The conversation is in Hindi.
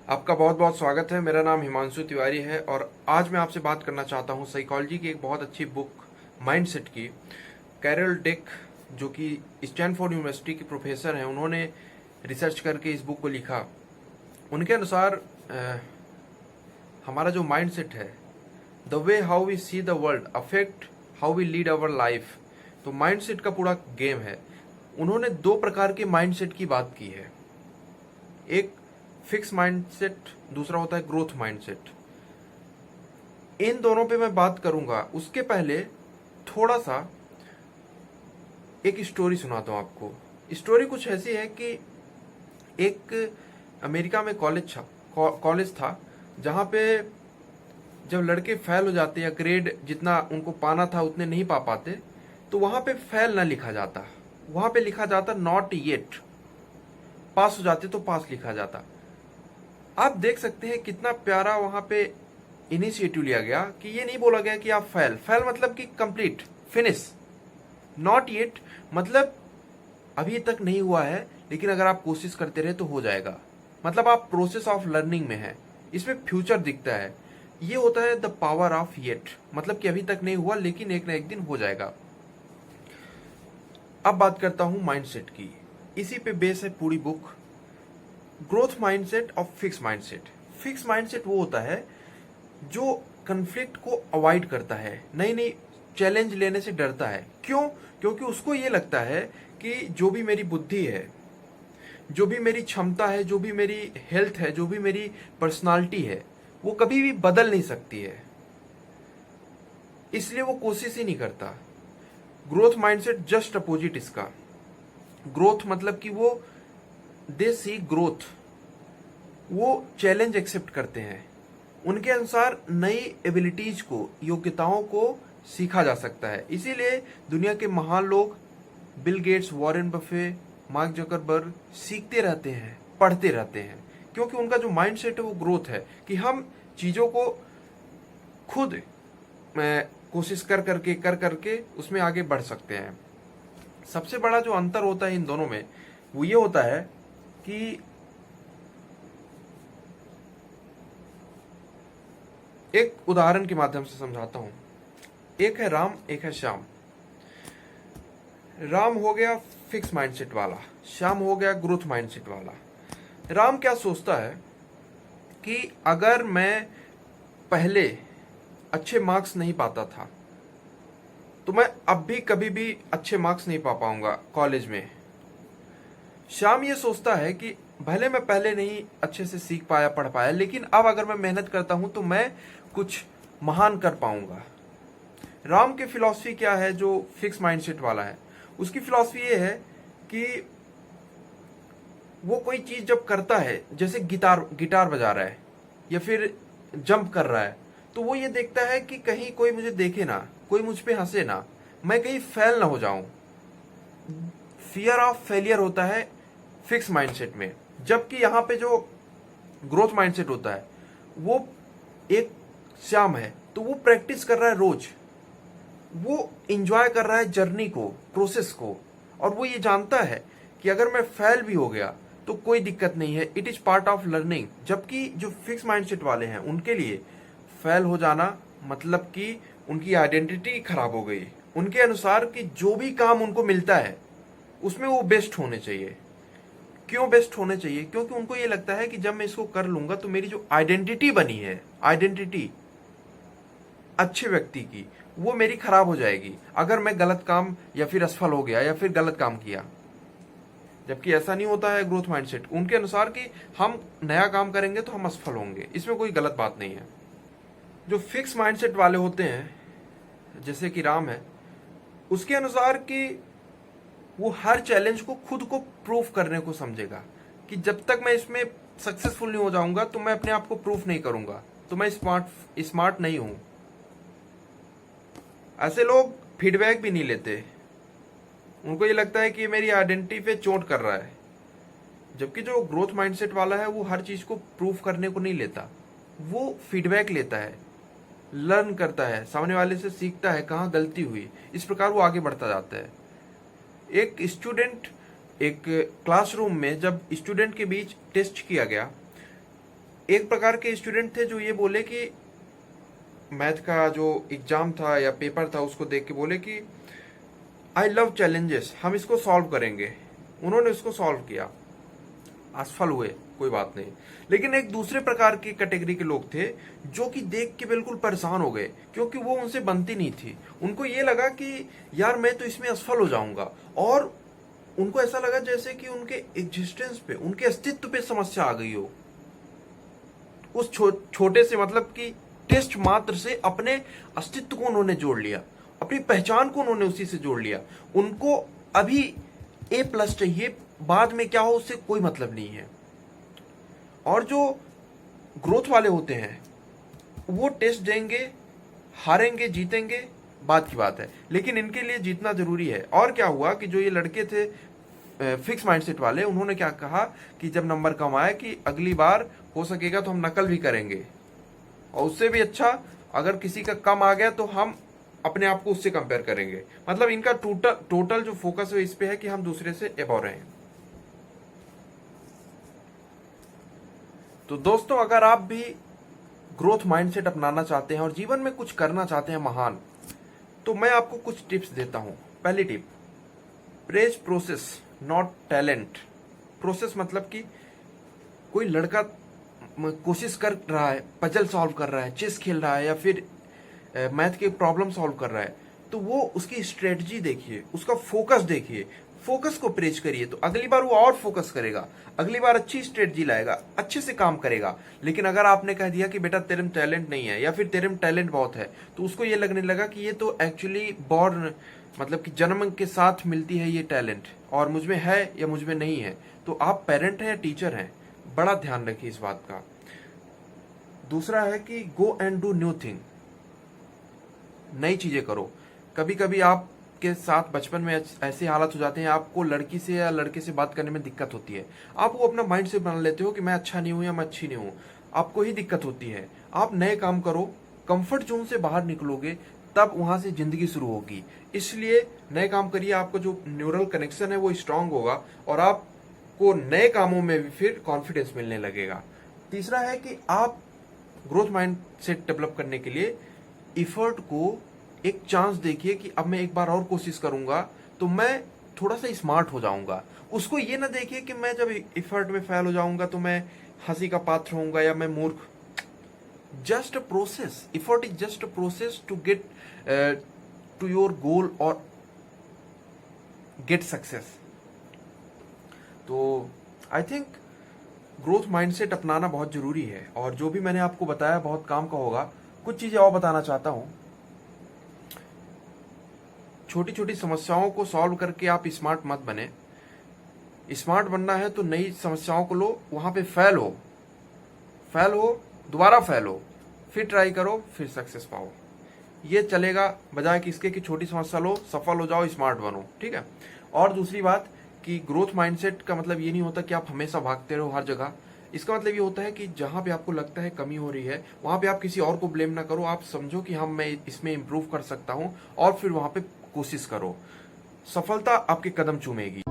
आपका बहुत बहुत स्वागत है। मेरा नाम हिमांशु तिवारी है और आज मैं आपसे बात करना चाहता हूँ साइकोलॉजी की एक बहुत अच्छी बुक माइंडसेट की। कैरल डेक, जो कि स्टैनफोर्ड यूनिवर्सिटी के प्रोफेसर हैं, उन्होंने रिसर्च करके इस बुक को लिखा। उनके अनुसार हमारा जो माइंडसेट है, the way how we see the world affect how we lead our life. तो माइंडसेट का पूरा गेम है। उन्होंने दो प्रकार के माइंडसेट की बात की है, एक फिक्स माइंडसेट, दूसरा होता है ग्रोथ माइंडसेट। इन दोनों पे मैं बात करूंगा। उसके पहले थोड़ा सा एक स्टोरी सुनाता हूं आपको। स्टोरी कुछ ऐसी है कि एक अमेरिका में कॉलेज था जहां पे जब लड़के फेल हो जाते या ग्रेड जितना उनको पाना था उतने नहीं पा पाते, तो वहां पे फेल ना लिखा जाता, वहां पे लिखा जाता नॉट येट। पास हो जाते तो पास लिखा जाता। आप देख सकते हैं कितना प्यारा वहां पे इनिशिएटिव लिया गया कि ये नहीं बोला गया कि आप फेल मतलब कि कंप्लीट फिनिश। नॉट येट मतलब अभी तक नहीं हुआ है, लेकिन अगर आप कोशिश करते रहे तो हो जाएगा। मतलब आप प्रोसेस ऑफ लर्निंग में है, इसमें फ्यूचर दिखता है। ये होता है द पावर ऑफ येट, मतलब कि अभी तक नहीं हुआ लेकिन एक ना एक दिन हो जाएगा। अब बात करता हूं माइंडसेट की। इसी पे बेस है पूरी बुक। ग्रोथ माइंडसेट और फिक्स माइंडसेट। फिक्स माइंडसेट वो होता है जो कन्फ्लिक्ट को अवॉइड करता है, नई नई चैलेंज लेने से डरता है। क्यों? क्योंकि उसको ये लगता है कि जो भी मेरी बुद्धि है, जो भी मेरी क्षमता है, जो भी मेरी हेल्थ है, जो भी मेरी पर्सनालिटी है, वो कभी भी बदल नहीं सकती है, इसलिए वो कोशिश ही नहीं करता। ग्रोथ माइंडसेट जस्ट अपोजिट इसका। ग्रोथ मतलब कि वो दे सी ग्रोथ, वो चैलेंज एक्सेप्ट करते हैं। उनके अनुसार नई एबिलिटीज को, योग्यताओं को सीखा जा सकता है। इसीलिए दुनिया के महान लोग Bill Gates, Warren Buffett, mark Zuckerberg सीखते रहते हैं, पढ़ते रहते हैं, क्योंकि उनका जो माइंडसेट है वो ग्रोथ है कि हम चीजों को खुद कोशिश कर करके उसमें आगे बढ़ सकते हैं। सबसे बड़ा जो अंतर होता है इन दोनों में वो ये होता है कि एक उदाहरण के माध्यम से समझाता हूं। एक है राम, एक है श्याम। राम हो गया फिक्स माइंडसेट वाला, श्याम हो गया ग्रोथ माइंडसेट वाला। राम क्या सोचता है कि अगर मैं पहले अच्छे मार्क्स नहीं पाता था तो मैं अब भी कभी भी अच्छे मार्क्स नहीं पा पाऊंगा कॉलेज में। श्याम ये सोचता है कि भले मैं पहले नहीं अच्छे से सीख पाया, पढ़ पाया, लेकिन अब अगर मैं मेहनत करता हूं तो मैं कुछ महान कर पाऊंगा। राम की फिलॉसफी क्या है जो फिक्स माइंडसेट वाला है? उसकी फिलॉसफी ये है कि वो कोई चीज जब करता है, जैसे गिटार बजा रहा है या फिर जंप कर रहा है, तो वो ये देखता है कि कहीं कोई मुझे देखे ना, कोई मुझ पे हंसे ना, मैं कहीं फेल ना हो जाऊं। फियर ऑफ फेलियर होता है फिक्स माइंडसेट में। जबकि यहां पे जो ग्रोथ माइंडसेट होता है वो एक श्याम है, तो वो प्रैक्टिस कर रहा है रोज, वो इंजॉय कर रहा है जर्नी को, प्रोसेस को, और वो ये जानता है कि अगर मैं फेल भी हो गया तो कोई दिक्कत नहीं है, it is part of learning. जबकि जो फिक्स माइंडसेट वाले हैं उनके लिए फेल हो जाना मतलब कि उनकी आइडेंटिटी खराब हो गई। उनके अनुसार कि जो भी काम उनको मिलता है उसमें वो बेस्ट होने चाहिए। क्यों बेस्ट होने चाहिए? क्योंकि उनको ये लगता है कि जब मैं इसको कर लूंगा तो मेरी जो आइडेंटिटी बनी है, आइडेंटिटी अच्छे व्यक्ति की, वो मेरी खराब हो जाएगी अगर मैं गलत काम या फिर असफल हो गया या फिर गलत काम किया। जबकि ऐसा नहीं होता है ग्रोथ माइंडसेट। उनके अनुसार कि हम नया काम करेंगे तो हम असफल होंगे, इसमें कोई गलत बात नहीं है। जो फिक्स माइंडसेट वाले होते हैं, जैसे कि राम है, उसके अनुसार कि वो हर चैलेंज को खुद को प्रूफ करने को समझेगा कि जब तक मैं इसमें सक्सेसफुल नहीं हो जाऊंगा तो मैं अपने आप को प्रूफ नहीं करूंगा, तो मैं स्मार्ट नहीं हूं। ऐसे लोग फीडबैक भी नहीं लेते। उनको ये लगता है कि ये मेरी आइडेंटिटी पे चोट कर रहा है। जबकि जो ग्रोथ माइंडसेट वाला है वो हर चीज को प्रूफ करने को नहीं लेता, वो फीडबैक लेता है, लर्न करता है, सामने वाले से सीखता है कहाँ गलती हुई, इस प्रकार वो आगे बढ़ता जाता है। एक क्लासरूम में जब स्टूडेंट के बीच टेस्ट किया गया एक प्रकार के स्टूडेंट थे जो ये बोले कि मैथ का जो एग्जाम था या पेपर था उसको देख के बोले कि आई लव चैलेंजेस, हम इसको सॉल्व करेंगे। उन्होंने इसको सॉल्व किया, असफल हुए, कोई बात नहीं। लेकिन एक दूसरे प्रकार की कैटेगरी के लोग थे जो कि देख के बिल्कुल परेशान हो गए, क्योंकि वो उनसे बनती नहीं थी। उनको ये लगा कि यार मैं तो इसमें असफल हो जाऊंगा, और उनको ऐसा लगा जैसे कि उनके एग्जिस्टेंस पे, उनके अस्तित्व पे समस्या आ गई हो। उस छोटे से मतलब कि टेस्ट मात्र से अपने अस्तित्व को उन्होंने जोड़ लिया, अपनी पहचान को उन्होंने उसी से जोड़ लिया। उनको अभी A+ चाहिए, बाद में क्या हो उससे कोई मतलब नहीं है। और जो ग्रोथ वाले होते हैं वो टेस्ट देंगे, हारेंगे जीतेंगे बात की बात है, लेकिन इनके लिए जीतना जरूरी है। और क्या हुआ कि जो ये लड़के थे फिक्स माइंडसेट वाले, उन्होंने क्या कहा कि जब नंबर कम आए कि अगली बार हो सकेगा तो हम नकल भी करेंगे, और उससे भी अच्छा अगर किसी का कम आ गया तो हम अपने आप को उससे कंपेयर करेंगे। मतलब इनका टोटल जो फोकस है इस पे है कि हम दूसरे से एबव रहें। तो दोस्तों, अगर आप भी ग्रोथ माइंडसेट अपनाना चाहते हैं और जीवन में कुछ करना चाहते हैं महान, तो मैं आपको कुछ टिप्स देता हूं। पहली tip, praise process not talent. Process मतलब कि कोई लड़का कोशिश कर रहा है, पजल सॉल्व कर रहा है, चेस खेल रहा है, या फिर मैथ के प्रॉब्लम सॉल्व कर रहा है, तो वो उसकी स्ट्रेटजी देखिए, उसका फोकस देखिए, फोकस को प्रेज करिए, तो अगली बार वो और फोकस करेगा, अगली बार अच्छी स्ट्रेटजी लाएगा, अच्छे से काम करेगा। लेकिन अगर आपने कह दिया कि बेटा तेरे में टैलेंट नहीं है, या फिर तेरे में टैलेंट बहुत है, तो उसको ये लगने लगा कि ये तो एक्चुअली बॉर्न, मतलब कि जन्म के साथ मिलती है ये टैलेंट, और मुझ में है या मुझ में नहीं है। तो आप पेरेंट हैं या टीचर हैं, बड़ा ध्यान रखिए इस बात का। दूसरा है कि go and do new thing, नई चीजें करो। कभी कभी आपके साथ बचपन में ऐसे हालत हो जाते हैं, आपको लड़की से या लड़के से बात करने में दिक्कत होती है, आप वो अपना माइंड से बना लेते हो कि मैं अच्छा नहीं हूं या मैं अच्छी नहीं हूं, आपको ही दिक्कत होती है। आप नए काम करो, कंफर्ट जोन से बाहर निकलोगे, तब वहां से जिंदगी शुरू होगी। इसलिए नए काम करिए, आपका जो न्यूरल कनेक्शन है वो स्ट्रांग होगा, और आपको नए कामों में भी फिर कॉन्फिडेंस मिलने लगेगा। तीसरा है कि आप ग्रोथ माइंड सेट डेवलप करने के लिए इफर्ट को एक चांस देखिए कि अब मैं एक बार और कोशिश करूंगा तो मैं थोड़ा सा स्मार्ट हो जाऊंगा। उसको ये ना देखिए कि मैं जब इफर्ट में फेल हो जाऊंगा तो मैं हंसी का पात्र होऊंगा या मैं मूर्ख। Just a process, effort is just a process to get to your goal और गेट सक्सेस। तो आई थिंक ग्रोथ माइंडसेट अपनाना बहुत जरूरी है, और जो भी मैंने आपको बताया बहुत काम का होगा। कुछ चीजें और बताना चाहता हूं। छोटी छोटी समस्याओं को सॉल्व करके आप स्मार्ट मत बने। स्मार्ट बनना है तो नई समस्याओं को लो, वहां पे फेल हो, दोबारा फेल हो, फिर ट्राई करो, फिर सक्सेस पाओ। ये चलेगा, बजाय कि इसके कि छोटी समस्या लो, सफल हो जाओ, स्मार्ट बनो, ठीक है। और दूसरी बात कि ग्रोथ माइंडसेट का मतलब ये नहीं होता कि आप हमेशा भागते रहो हर जगह। इसका मतलब ये होता है कि जहां पे आपको लगता है कमी हो रही है, वहां पे आप किसी और को ब्लेम ना करो, आप समझो कि हम मैं इसमें इंप्रूव कर सकता हूं, और फिर वहां पे कोशिश करो। सफलता आपके कदम चूमेगी।